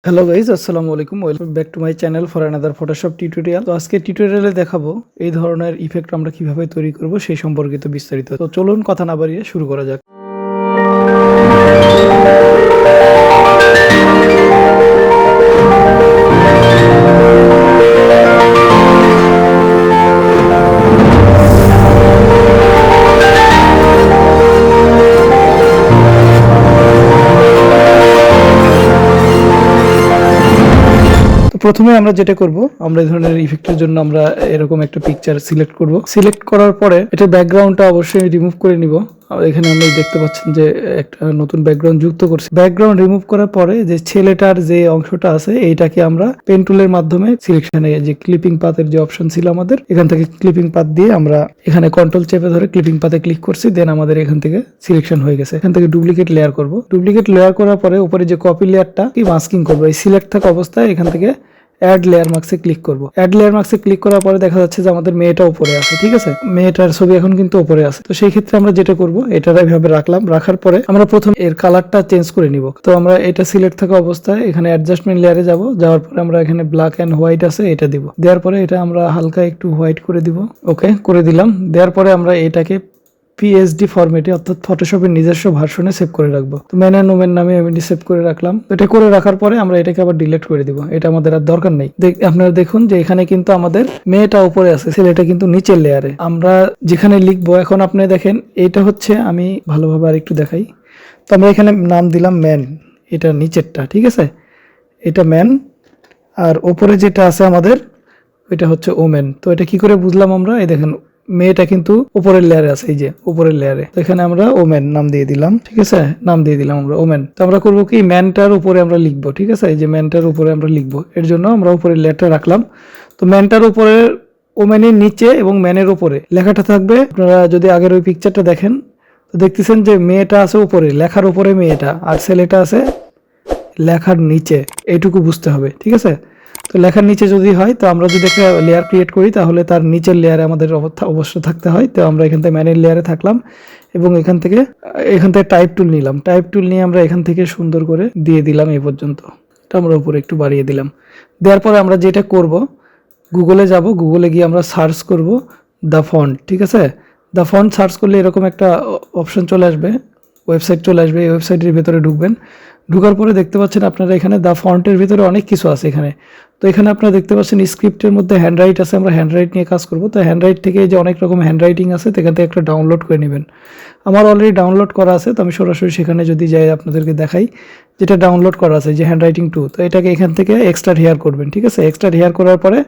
Hello guys, আসসালামু আলাইকুম। Welcome back to my channel for another Photoshop tutorial. তো আজকে টিউটোরিয়ালে দেখাবো এই ধরনের ইফেক্ট আমরা কিভাবে তৈরি করব সেই সম্পর্কিত বিস্তারিত। তো চলুন কথা না বাড়িয়ে শুরু করা যাক। প্রথমে আমরা যেটা করব, আমরা এই ধরনের ইফেক্টের জন্য আমরা এরকম একটা পিকচার সিলেক্ট করব। সিলেক্ট করার পরে এটা ব্যাকগ্রাউন্ডটা অবশ্যই রিমুভ করে নিব। এখানে আমরা দেখতে পাচ্ছেন যে একটা নতুন ব্যাকগ্রাউন্ড যুক্ত করছি। ব্যাকগ্রাউন্ড রিমুভ করার পরে যে ছেলেটার যে অংশটা আছে এইটাকে আমরা পেন টুলের মাধ্যমে সিলেকশনে যে ক্লিপিং পাথের যে অপশন ছিল আমাদের, এখান থেকে ক্লিপিং পাথ দিয়ে আমরা এখানে কন্ট্রোল চেপে ধরে ক্লিপিং পাথে ক্লিক করছি। দেন আমাদের এখান থেকে সিলেকশন হয়ে গেছে। এখান থেকে ডুপ্লিকেট লেয়ার করব। ডুপ্লিকেট লেয়ার করার পরে উপরে যে কপি লেয়ারটা কি মাস্কিং করবো। এই সিলেক্ট থাকা অবস্থায় এখান থেকে অ্যাড লেয়ার মার্কসে ক্লিক করব। অ্যাড লেয়ার মার্কসে ক্লিক করার পরে দেখা যাচ্ছে যে আমাদের মেয়েটা উপরে আছে। ঠিক আছে, মেয়েটার ছবি এখন কিন্তু উপরে আছে। তো সেই ক্ষেত্রে আমরা যেটা করব, এটা এইভাবে রাখলাম। রাখার পরে আমরা প্রথম এর কালারটা চেঞ্জ করে নিব। তো আমরা এটা সিলেক্ট থাকা অবস্থায় এখানে অ্যাডজাস্টমেন্ট লেয়ারে যাব। যাওয়ার পরে আমরা এখানে ব্ল্যাক এন্ড হোয়াইট আছে, এটা দিব। দেওয়ার পরে এটা আমরা হালকা একটু হোয়াইট করে দিব। ওকে করে দিলাম। দেওয়ার পরে আমরা এটাকে পিএসডি ফরম্যাটে অর্থাৎ ফটোশপের নিজস্ব ভার্সনে সেভ করে রাখবো। তো ম্যান অ্যান্ড ওমেন নামে আমি সেভ করে রাখলাম। এটা করে রাখার পরে আমরা এটাকে আবার ডিলিট করে দিব। এটা আমাদের আর দরকার নেই। আপনারা দেখুন যে এখানে কিন্তু আমাদের মেয়েটা উপরে আছে, ছেলেটা কিন্তু নিচের লেয়ারে। আমরা যেখানে লিখবো এখন আপনি দেখেন, এটা হচ্ছে, আমি ভালোভাবে আর একটু দেখাই। তো আমরা এখানে নাম দিলাম ম্যান, এটা নিচেরটা। ঠিক আছে, এটা ম্যান, আর ওপরে যেটা আছে আমাদের ওইটা হচ্ছে ওমেন। তো এটা কি করে বুঝলাম আমরা? এই দেখেন মেয়েটা কিন্তু উপরের লেয়ারে আছে, এই যে উপরের লেয়ারে। তো এখানে আমরা ওমেন নাম দিয়ে দিলাম। ঠিক আছে, নাম দিয়ে দিলাম আমরা ওমেন। তো আমরা করবো কি, ম্যানটার উপরে আমরা লিখবো। ঠিক আছে, এই যে ম্যানটার উপরে আমরা লিখবো, এর জন্য আমরা উপরের লেয়ারটা রাখলাম। তো ম্যানটার উপরে, ওমেনের নিচে এবং ম্যানের উপরে লেখাটা থাকবে। আপনারা যদি আগের ওই পিকচারটা দেখেন তো দেখতেছেন যে মেয়েটা আছে উপরে, লেখার উপরে মেয়েটা, আর ছেলেটা আছে লেখার নিচে। এইটুকু বুঝতে হবে। ঠিক আছে, তো লেখার নিচে যদি হয়, তো আমরা যদি একটা লেয়ার ক্রিয়েট করি তাহলে তার নিচের লেয়ারে আমাদের অবশ্যই থাকতে হয়। তো আমরা এখান থেকে ম্যানের লেয়ারে থাকলাম এবং এখান থেকে টাইপ টুল নিলাম। টাইপ টুল নিয়ে আমরা এখান থেকে সুন্দর করে দিয়ে দিলাম এই পর্যন্ত। এটা আমরা উপরে একটু বাড়িয়ে দিলাম। দেওয়ার পরে আমরা যেটা করব, গুগলে যাব। গুগলে গিয়ে আমরা সার্চ করব দ্য ফন্ট। ঠিক আছে, দ্য ফন্ট সার্চ করলে এরকম একটা অপশন চলে আসবে, ওয়েবসাইট চলে আসবে। এই ওয়েবসাইটের ভিতরে ঢুকবেন। ঢুকার পরে দেখতে পাচ্ছেন আপনারা এখানে দ্য ফন্টের ভিতরে অনেক কিছু আছে এখানে। তো এখানে আপনারা দেখতে পাচ্ছেন স্ক্রিপ্টের মধ্যে হ্যান্ডরাইট আছে। আমরা হ্যান্ডরাইট নিয়ে কাজ করব। তো হ্যান্ডরাইট থেকে যে অনেক রকম হ্যান্ডরাইটিং আছে, সেখান থেকে একটা ডাউনলোড করে নেবেন। আমার অলরেডি ডাউনলোড করা আছে, তো আমি সরাসরি সেখানে যদি যাই আপনাদেরকে দেখাই, যেটা ডাউনলোড করা আছে যে হ্যান্ডরাইটিং 2। তো এটাকে এখান থেকে এক্সট্রা হেয়ার করবেন। ঠিক আছে, এক্সট্রা হেয়ার করার পরে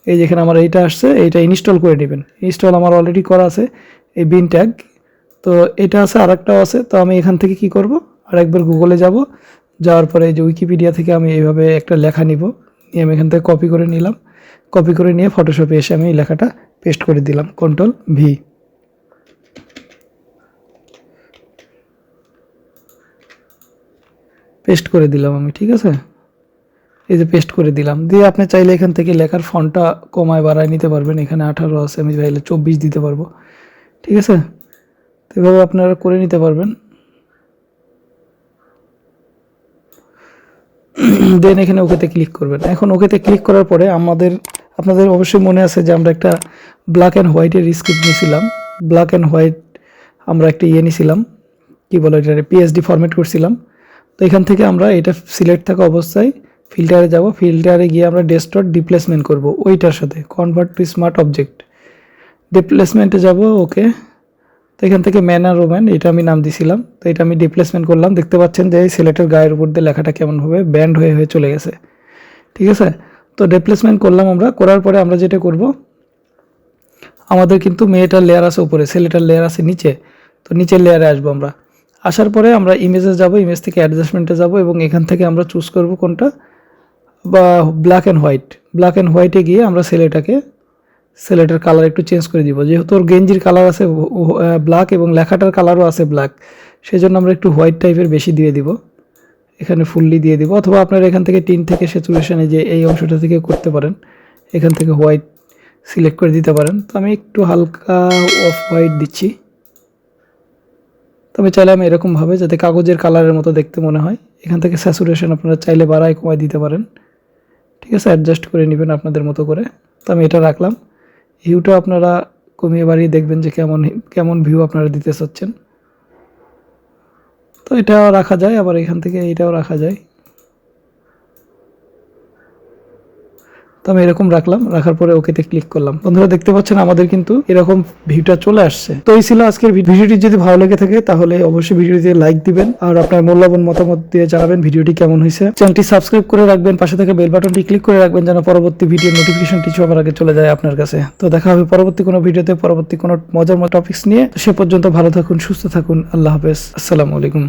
এই যেখানে আমার এইটা আসছে, এইটা ইনস্টল করে নেবেন। ইনস্টল আমার অলরেডি করা আছে, এই বিন ট্যাগ। তো এটা আছে, আরেকটাও আছে। তো আমি এখান থেকে কি করব, আরেকবার গুগলে যাব। যাওয়ার পরে যে উইকিপিডিয়া থেকে আমি এইভাবে একটা লেখা নিব, নিয়ে আমি এখান থেকে কপি করে নিলাম। কপি করে নিয়ে ফটোশপে এসে আমি এই লেখাটা পেস্ট করে দিলাম, কন্ট্রোল ভি। পেস্ট করে দিলাম আমি। ঠিক আছে, এই যে পেস্ট করে দিলাম। দিয়ে আপনি চাইলে এখান থেকে লেখার ফন্টটা কমায় বাড়ায় নিতে পারবেন। এখানে 18 আছে, আমি চাইলে 24 দিতে পারবো। ঠিক আছে, তো এভাবে আপনারা করে নিতে পারবেন। দেন এখানে ওকেতে ক্লিক করবেন। এখন ওকেতে ক্লিক করার পরে আপনাদের অবশ্যই মনে আছে যে আমরা একটা ব্ল্যাক অ্যান্ড হোয়াইটের স্ক্রিপ্ট নিয়েছিলাম। ব্ল্যাক অ্যান্ড হোয়াইট আমরা একটা নিয়েছিলাম, কি বলে এটা, পিএসডি ফরম্যাট করছিলাম। তো এখান থেকে আমরা এটা সিলেক্ট থাকা অবস্থায় ফিল্টারে যাব। ফিল্টারে গিয়ে আমরা ডেস্কটপ ডিপ্লেসমেন্ট করব ওইটার সাথে, কনভার্ট টু স্মার্ট অবজেক্ট। ডিপ্লেসমেন্টে যাব। ওকে, তো এখান থেকে ম্যান আর ওম্যান এটা আমি নাম দিছিলাম। তো এটা আমি ডিপ্লেসমেন্ট করলাম। দেখতে পাচ্ছেন যে এই সিলেটের গায়ের উপর দিয়ে লেখাটা কেমনভাবে ব্যান্ড হয়ে হয়ে চলে গেছে। ঠিক আছে, তো ডিপ্লেসমেন্ট করলাম আমরা। করার পরে আমরা যেটা করব, আমাদের কিন্তু মেয়েটার লেয়ার আছে উপরে, ছেলেটার লেয়ার আছে নিচে। তো নিচের লেয়ারে আসবো আমরা। আসার পরে আমরা ইমেজে যাব, ইমেজ থেকে অ্যাডজাস্টমেন্টে যাব এবং এখান থেকে আমরা চুজ করব কোনটা, বা black and white. Black and হোয়াইটে গিয়ে আমরা ছেলেটার কালার একটু চেঞ্জ করে দিব। যেহেতু ওর গেঞ্জির কালার আছে ব্ল্যাক এবং লেখাটার কালারও আছে ব্ল্যাক, সেই জন্য আমরা একটু হোয়াইট টাইপের বেশি দিয়ে দিব। এখানে ফুললি দিয়ে দিব, অথবা আপনারা এখান থেকে টিন থেকে স্যাচুরেশনে যে এই অংশটা থেকে করতে পারেন, এখান থেকে হোয়াইট সিলেক্ট করে দিতে পারেন। তো আমি একটু হালকা অফ হোয়াইট দিচ্ছি। তো আমি চাইলাম এরকমভাবে যাতে কাগজের কালারের মতো দেখতে মনে হয়, এখান থেকে স্যাচুরেশন আপনারা চাইলে বাড়ায় কমায় দিতে পারেন, ঠিক আছে, অ্যাডজাস্ট করে নেবেন আপনাদের মতো করে। তো আমি এটা রাখলাম। হিউটা আপনারা কমিয়ে বাড়িয়ে দেখবেন যে কেমন কেমন ভিউ আপনারা দিতে চাচ্ছেন। তো এটাও রাখা যায়, আবার এখান থেকে এটাও রাখা যায়। তো আমি এরকম রাখলাম, রাখার পরে ওকেতে ক্লিক করলাম। বন্ধুরা দেখতে পাচ্ছেন আমাদের কিন্তু এরকম ভিউটা চলে আসছে। তো এই ছিল আজকের ভিডিওটি। যদি ভালো লেগে থাকে তাহলে অবশ্যই ভিডিওতে লাইক দিবেন আর আপনার মূল্যবান মতামত দিয়ে জানাবেন ভিডিওটি কেমন হয়েছে। চ্যানেলটি সাবস্ক্রাইব করে রাখবেন, পাশে থেকে বেল বাটনটি ক্লিক করে রাখবেন যেন পরবর্তী ভিডিওর নোটিফিকেশনটি সবার আগে চলে যায় আপনার কাছে। তো দেখা হবে পরবর্তী কোনো ভিডিওতে, পরবর্তী কোনো মজার টপিকস নিয়ে। সে পর্যন্ত ভালো থাকুন, সুস্থ থাকুন। আল্লাহ হাফেজ, আসসালামু আলাইকুম।